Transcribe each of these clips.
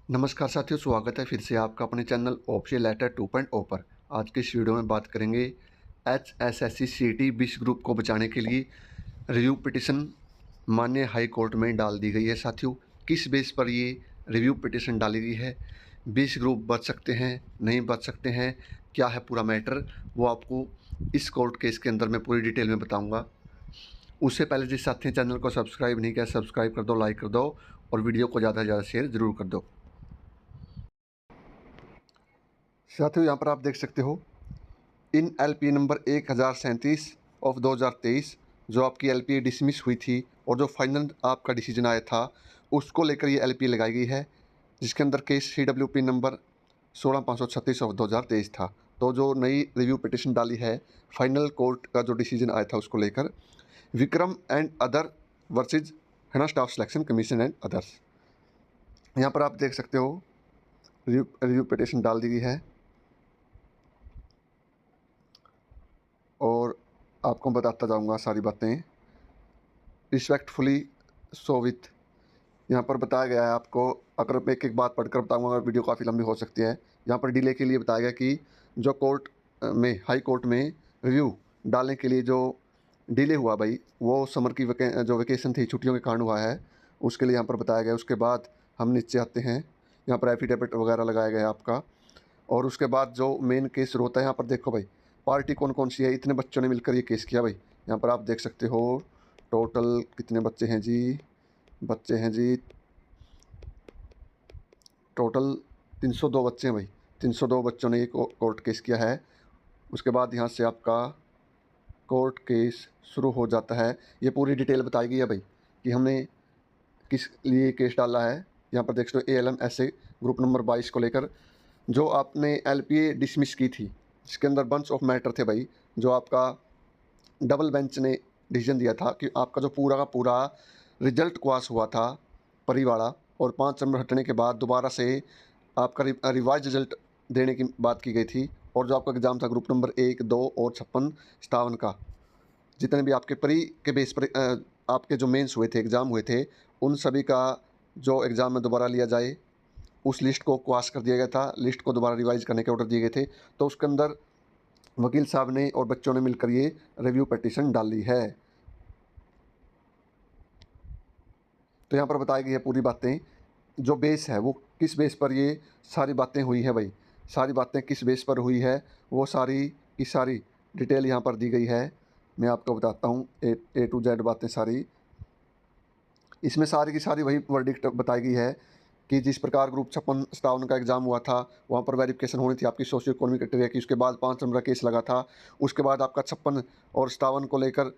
नमस्कार साथियों, स्वागत है फिर से आपका अपने चैनल ऑप्शन लेटर 2.0 पर। आज के इस वीडियो में बात करेंगे एचएसएससी सीटी 20 ग्रुप को बचाने के लिए रिव्यू पिटिशन माननीय हाई कोर्ट में डाल दी गई है। साथियों, किस बेस पर ये रिव्यू पिटिशन डाली गई है, 20 ग्रुप बच सकते हैं नहीं बच सकते हैं, क्या है पूरा मैटर, वो आपको इस कोर्ट केस के अंदर मैं पूरी डिटेल में बताऊँगा। उससे पहले जिस साथी ने चैनल को सब्सक्राइब नहीं किया, सब्सक्राइब कर दो, लाइक कर दो और वीडियो को ज़्यादा से ज़्यादा शेयर ज़रूर कर दो। साथियों, यहाँ पर आप देख सकते हो इन एलपी नंबर 1037 ऑफ 2023 जो आपकी एलपी डिसमिस हुई थी और जो फाइनल आपका डिसीजन आया था उसको लेकर ये एलपी लगाई गई है, जिसके अंदर केस CWP नंबर 16536 ऑफ 2023 था। तो जो नई रिव्यू पिटिशन डाली है फाइनल कोर्ट का जो डिसीजन आया था उसको लेकर, Vikram and other versus Haryana staff selection commission and others. यहाँ पर आप देख सकते हो रिव्यू पिटिशन डाल दी गई है और आपको बताता जाऊंगा सारी बातें रिस्पेक्टफुली सोवित। यहाँ पर बताया गया है आपको, अगर मैं एक एक बात पढ़कर बताऊंगा अगर वीडियो काफ़ी लंबी हो सकती है। यहाँ पर डिले के लिए बताया गया कि जो कोर्ट में हाई कोर्ट में रिव्यू डालने के लिए जो डिले हुआ भाई, वो समर की जो वेकेशन थी, छुट्टियों के कारण हुआ है, उसके लिए यहाँ पर बताया गया। उसके बाद हम नीचे आते हैं, यहाँ पर एफिडेविट वगैरह लगाया गया है आपका। और उसके बाद जो मेन केस शुरू होता है, यहाँ पर देखो भाई पार्टी कौन कौन सी है, इतने बच्चों ने मिलकर ये केस किया भाई। यहाँ पर आप देख सकते हो टोटल कितने बच्चे हैं जी, बच्चे हैं जी टोटल 302 बच्चे हैं भाई। 302 बच्चों ने ये कोर्ट केस किया है। उसके बाद यहाँ से आपका कोर्ट केस शुरू हो जाता है। ये पूरी डिटेल बताई गई है भाई कि हमने किस लिए केस डाला है। यहाँ पर देख सकते हो ALM SA ग्रुप नंबर 22 को लेकर जो आपने LPA डिसमिस की थी, जिसके अंदर बंच ऑफ मैटर थे भाई। जो आपका डबल बेंच ने डिसीजन दिया था कि आपका जो पूरा का पूरा रिजल्ट क्वास हुआ था परिवाड़ा, और 5 नंबर हटने के बाद दोबारा से आपका रिवाइज रिजल्ट देने की बात की गई थी। और जो आपका एग्ज़ाम था ग्रुप नंबर 1, 2 और 56, 57 का, जितने भी आपके प्री के बेस पर आपके जो मेंस हुए थे, एग्ज़ाम हुए थे, उन सभी का जो एग्ज़ाम में दोबारा लिया जाए, उस लिस्ट को क्वास कर दिया गया था। लिस्ट को दोबारा रिवाइज़ करने के ऑर्डर दिए गए थे। तो उसके अंदर वकील साहब ने और बच्चों ने मिलकर ये रिव्यू पिटीशन डाली है। तो यहाँ पर बताई गई है पूरी बातें, जो बेस है वो किस बेस पर ये सारी बातें हुई है भाई, सारी बातें किस बेस पर हुई है वो सारी की सारी डिटेल यहाँ पर दी गई है। मैं आपको बताता हूँ A to Z बातें सारी। इसमें सारी की सारी वही वर्डिक्ट बताई गई है कि जिस प्रकार ग्रुप 56, 57 का एग्ज़ाम हुआ था, वहाँ पर वेरिफिकेशन होनी थी आपकी सोशियो इकोनॉमिक क्राइटेरिया की। उसके बाद 5 नंबर का केस लगा था। उसके बाद आपका 56 और 57 को लेकर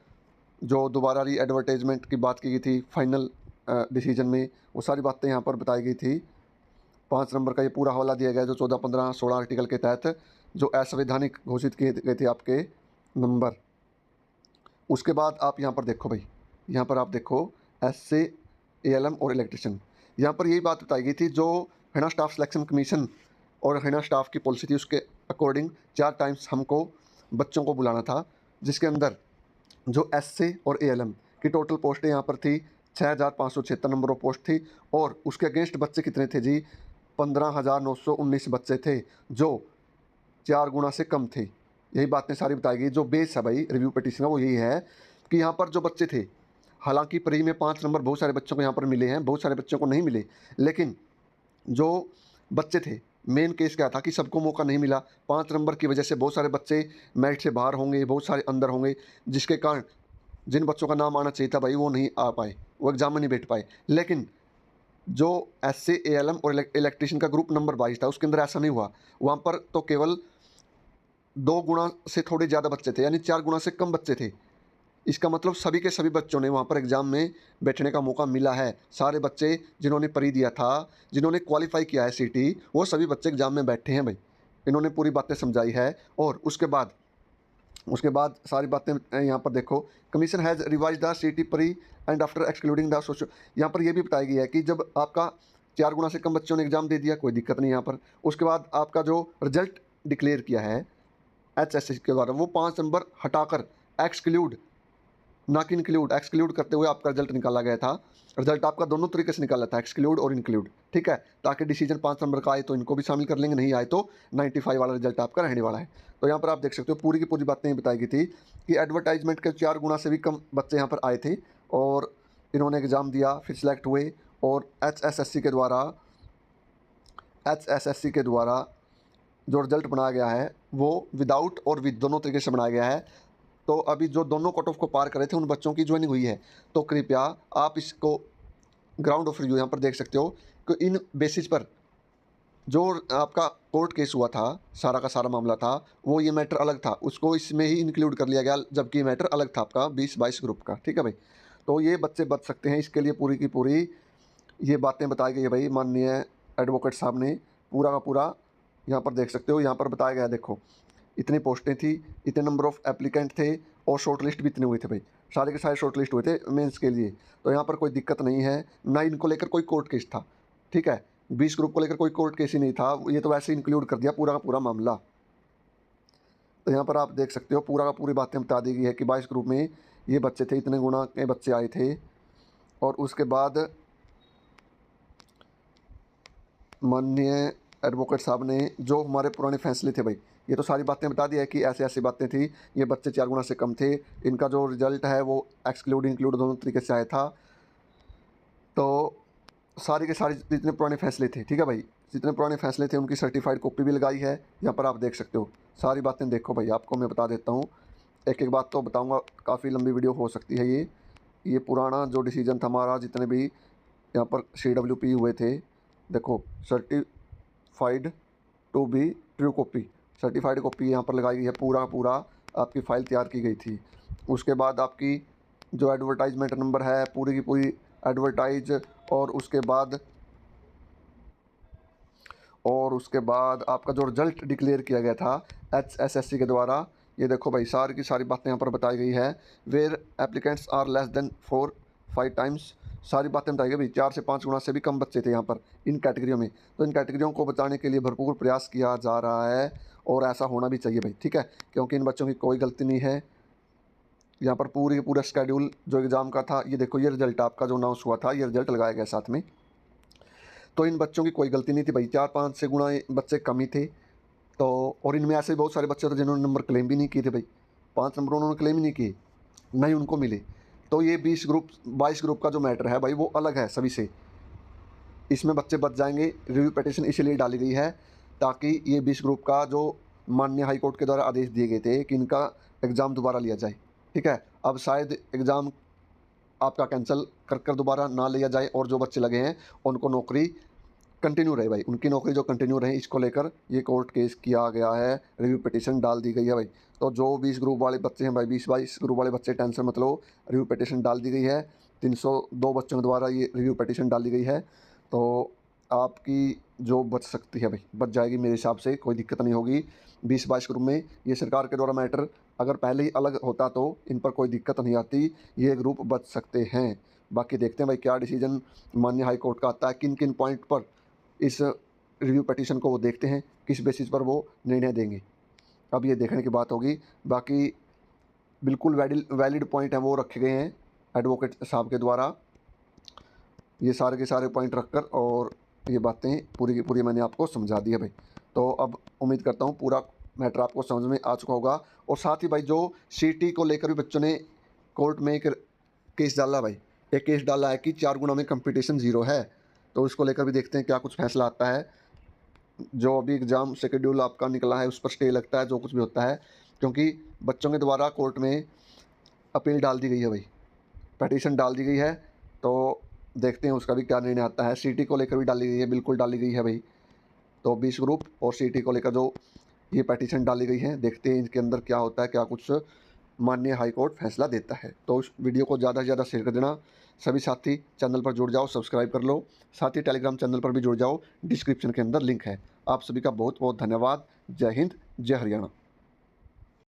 जो दोबारा री एडवर्टाइजमेंट की बात की गई थी फाइनल डिसीजन में, वो सारी बातें यहाँ पर बताई गई थी। 5 नंबर का ये पूरा हवाला दिया गया जो 14, 15, 16 आर्टिकल के तहत जो असंवैधानिक घोषित किए गए थे आपके नंबर। उसके बाद आप यहाँ पर देखो भाई, यहाँ पर आप देखो SA, ALM और इलेक्ट्रिशियन। यहाँ पर यही बात बताई गई थी जो हरियाणा स्टाफ सिलेक्शन कमीशन और हरियाणा स्टाफ की पॉलिसी थी, उसके अकॉर्डिंग 4 टाइम्स हमको बच्चों को बुलाना था, जिसके अंदर जो SA और ALM की टोटल पोस्टें यहाँ पर थी 6576 नंबर ऑफ पोस्ट थी। और उसके अगेंस्ट बच्चे कितने थे जी, 15,919 बच्चे थे, जो 4 गुना से कम थे। यही बातें सारी बताई गई। जो बेस है भाई रिव्यू पिटीशन का वो यही है कि यहाँ पर जो बच्चे थे, हालांकि प्री में 5 नंबर बहुत सारे बच्चों को यहाँ पर मिले हैं, बहुत सारे बच्चों को नहीं मिले, लेकिन जो बच्चे थे, मेन केस क्या था कि सबको मौका नहीं मिला। 5 नंबर की वजह से बहुत सारे बच्चे मेरिट से बाहर होंगे, बहुत सारे अंदर होंगे, जिसके कारण जिन बच्चों का नाम आना चाहिए था भाई वो नहीं आ पाए, वो एग्ज़ाम में नहीं बैठ पाए। लेकिन जो SA, ALM और इलेक्ट्रिशियन का ग्रुप नंबर 22 था उसके अंदर ऐसा नहीं हुआ। वहाँ पर तो केवल 2 गुना से थोड़े ज़्यादा बच्चे थे, यानी 4 गुना से कम बच्चे थे। इसका मतलब सभी के सभी बच्चों ने वहाँ पर एग्ज़ाम में बैठने का मौका मिला है। सारे बच्चे जिन्होंने प्री दिया था, जिन्होंने क्वालिफाई किया है CT, वो सभी बच्चे एग्ज़ाम में बैठे हैं भाई। इन्होंने पूरी बातें समझाई है। और उसके बाद सारी बातें यहाँ पर देखो, commission has revise the CT pre and after excluding the social. यहाँ पर यह भी बताई गई है कि जब आपका 4 गुना से कम बच्चों ने एग्ज़ाम दे दिया, कोई दिक्कत नहीं यहाँ पर। उसके बाद आपका जो रिजल्ट डिक्लेयर किया है HSS के द्वारा, वो 5 नंबर हटाकर एक्सक्लूड, ना कि इंक्लूड, एक्सक्लूड करते हुए आपका रिजल्ट निकाला गया था। रिजल्ट आपका दोनों तरीके से निकाला था, एक्सक्लूड और इंक्लूड, ठीक है, ताकि डिसीजन 5 नंबर का आए तो इनको भी शामिल कर लेंगे, नहीं आए तो 95 वाला रिजल्ट आपका रहने वाला है। तो यहाँ पर आप देख सकते हो पूरी की पूरी बातें बताई गई थी कि एडवर्टाइजमेंट के 4 गुना से भी कम बच्चे यहाँ पर आए थे और इन्होंने एग्ज़ाम दिया, फिर सिलेक्ट हुए और एचएसएससी के द्वारा जो रिज़ल्ट बनाया गया है वो विदाउट और विद दोनों तरीके से बनाया गया है। तो अभी जो दोनों कट ऑफ को पार करे थे उन बच्चों की ज्वाइनिंग हुई है। तो कृपया आप इसको ग्राउंड ऑफ रिव्यू यहाँ पर देख सकते हो कि इन बेसिस पर जो आपका कोर्ट केस हुआ था, सारा का सारा मामला था, वो ये मैटर अलग था, उसको इसमें ही इंक्लूड कर लिया गया, जबकि मैटर अलग था आपका 20-22 ग्रुप का। ठीक है भाई, तो ये बच्चे बच सकते हैं, इसके लिए पूरी की पूरी ये बातें बताई गई है भाई माननीय एडवोकेट साहब ने। पूरा का पूरा यहाँ पर देख सकते हो, यहाँ पर बताया गया, देखो इतनी पोस्टें थी, इतने नंबर ऑफ़ एप्लीकेंट थे और शॉर्ट लिस्ट भी इतने हुए थे भाई, सारे के सारे शॉर्ट लिस्ट हुए थे मेंस के लिए। तो यहाँ पर कोई दिक्कत नहीं है, ना इनको लेकर कोई कोर्ट केस था। ठीक है, 20 ग्रुप को लेकर कोई कोर्ट केस ही नहीं था, ये तो वैसे ही इंक्लूड कर दिया पूरा का पूरा मामला। तो यहाँ पर आप देख सकते हो पूरा का पूरी बातें बता दी गई है कि 22 ग्रुप में ये बच्चे थे, इतने गुना के बच्चे आए थे। और उसके बाद माननीय एडवोकेट साहब ने जो हमारे पुराने फैसले थे भाई, ये तो सारी बातें बता दी है कि ऐसी ऐसी बातें थी, ये बच्चे 4 गुना से कम थे, इनका जो रिज़ल्ट है वो एक्सक्लूड इंक्लूड दोनों तरीके से आया था। तो सारे के सारे जितने पुराने फैसले थे, ठीक है भाई, जितने पुराने फैसले थे उनकी सर्टिफाइड कॉपी भी लगाई है, यहाँ पर आप देख सकते हो। सारी बातें देखो भाई, आपको मैं बता देता हूँ, एक एक बात तो बताऊँगा, काफ़ी लंबी वीडियो हो सकती है ये पुराना जो डिसीजन था हमारा, जितने भी यहाँ पर CWP हुए थे, देखो certified to be true copy, certified copy यहाँ पर लगाई गई है, पूरा पूरा आपकी फ़ाइल तैयार की गई थी। उसके बाद आपकी जो एडवर्टाइजमेंट नंबर है, पूरी की पूरी एडवर्टाइज, और उसके बाद आपका जो रिज़ल्ट डिक्लेयर किया गया था HSSC के द्वारा, ये देखो भाई सारी की सारी बातें यहाँ पर बताई गई है। Where applicants are less than 4-5 times, सारी बातें बताई गई भाई, 4 से 5 गुना से भी कम बच्चे थे यहाँ पर इन कैटेगरियों में। तो इन कैटेगरियों को बचाने के लिए भरपूर प्रयास किया जा रहा है और ऐसा होना भी चाहिए भाई, ठीक है, क्योंकि इन बच्चों की कोई गलती नहीं है। यहाँ पर पूरी पूरा शेड्यूल जो एग्ज़ाम का था, ये देखो ये रिज़ल्ट आपका जो अनाउंस हुआ था, ये रिज़ल्ट लगाया गया साथ में। तो इन बच्चों की कोई गलती नहीं थी भाई, 4-5 से गुना बच्चे कम ही थे। तो और इनमें ऐसे बहुत सारे बच्चे थे जिन्होंने नंबर क्लेम भी नहीं किए थे भाई, 5 नंबर उन्होंने क्लेम ही नहीं किए, ना ही उनको मिले। तो ये 22 ग्रुप का जो मैटर है भाई, वो अलग है सभी से, इसमें बच्चे बच जाएंगे। रिव्यू पिटीशन इसीलिए डाली गई है ताकि ये 20 ग्रुप का जो माननीय हाई कोर्ट के द्वारा आदेश दिए गए थे कि इनका एग्ज़ाम दोबारा लिया जाए, ठीक है, अब शायद एग्ज़ाम आपका कैंसिल कर दोबारा ना लिया जाए और जो बच्चे लगे हैं उनको नौकरी कंटिन्यू रहे भाई, उनकी नौकरी जो कंटिन्यू रहे, इसको लेकर ये कोर्ट केस किया गया है, रिव्यू पिटीशन डाल दी गई है भाई। तो जो 20 ग्रुप वाले बच्चे हैं भाई, 20-22 ग्रुप वाले बच्चे, टेंशन मत लो, रिव्यू पिटीशन डाल दी गई है, 302 बच्चों के द्वारा ये रिव्यू पिटीशन डाल दी गई है। तो आपकी जो बच सकती है भाई, बच जाएगी मेरे हिसाब से, कोई दिक्कत नहीं होगी। 20-22 ग्रुप में ये सरकार के द्वारा मैटर अगर पहले ही अलग होता तो इन पर कोई दिक्कत नहीं आती, ये ग्रुप बच सकते हैं। बाकी देखते हैं भाई क्या डिसीजन माननीय हाई कोर्ट का आता है, किन किन पॉइंट पर इस रिव्यू पिटीशन को वो देखते हैं, किस बेसिस पर वो निर्णय देंगे, अब ये देखने की बात होगी। बाकी बिल्कुल वैलिड पॉइंट हैं वो रखे गए हैं एडवोकेट साहब के द्वारा, ये सारे के सारे पॉइंट रखकर, और ये बातें पूरी की पूरी मैंने आपको समझा दी है भाई। तो अब उम्मीद करता हूँ पूरा मैटर आपको समझ में आ चुका होगा। और साथ ही भाई जो CT को लेकर भी बच्चों ने कोर्ट में एक केस डाला भाई, एक केस डाला है कि 4 गुना में कंपटीशन 0 है, तो इसको लेकर भी देखते हैं क्या कुछ फैसला आता है। जो अभी एग्ज़ाम शेड्यूल आपका निकला है उस पर स्टे लगता है, जो कुछ भी होता है, क्योंकि बच्चों के द्वारा कोर्ट में अपील डाल दी गई है भाई, पिटीशन डाल दी गई है। तो देखते हैं उसका भी क्या निर्णय आता है। CT को लेकर भी डाली गई है, बिल्कुल डाली गई है भाई। तो 20 ग्रुप और CT को लेकर जो ये पिटीशन डाली गई है, देखते हैं इनके अंदर क्या होता है, क्या कुछ माननीय हाई कोर्ट फैसला देता है। तो उस वीडियो को ज़्यादा से ज़्यादा शेयर कर देना, सभी साथी चैनल पर जुड़ जाओ, सब्सक्राइब कर लो, साथ ही टेलीग्राम चैनल पर भी जुड़ जाओ, डिस्क्रिप्शन के अंदर लिंक है। आप सभी का बहुत बहुत धन्यवाद। जय हिंद, जय हरियाणा।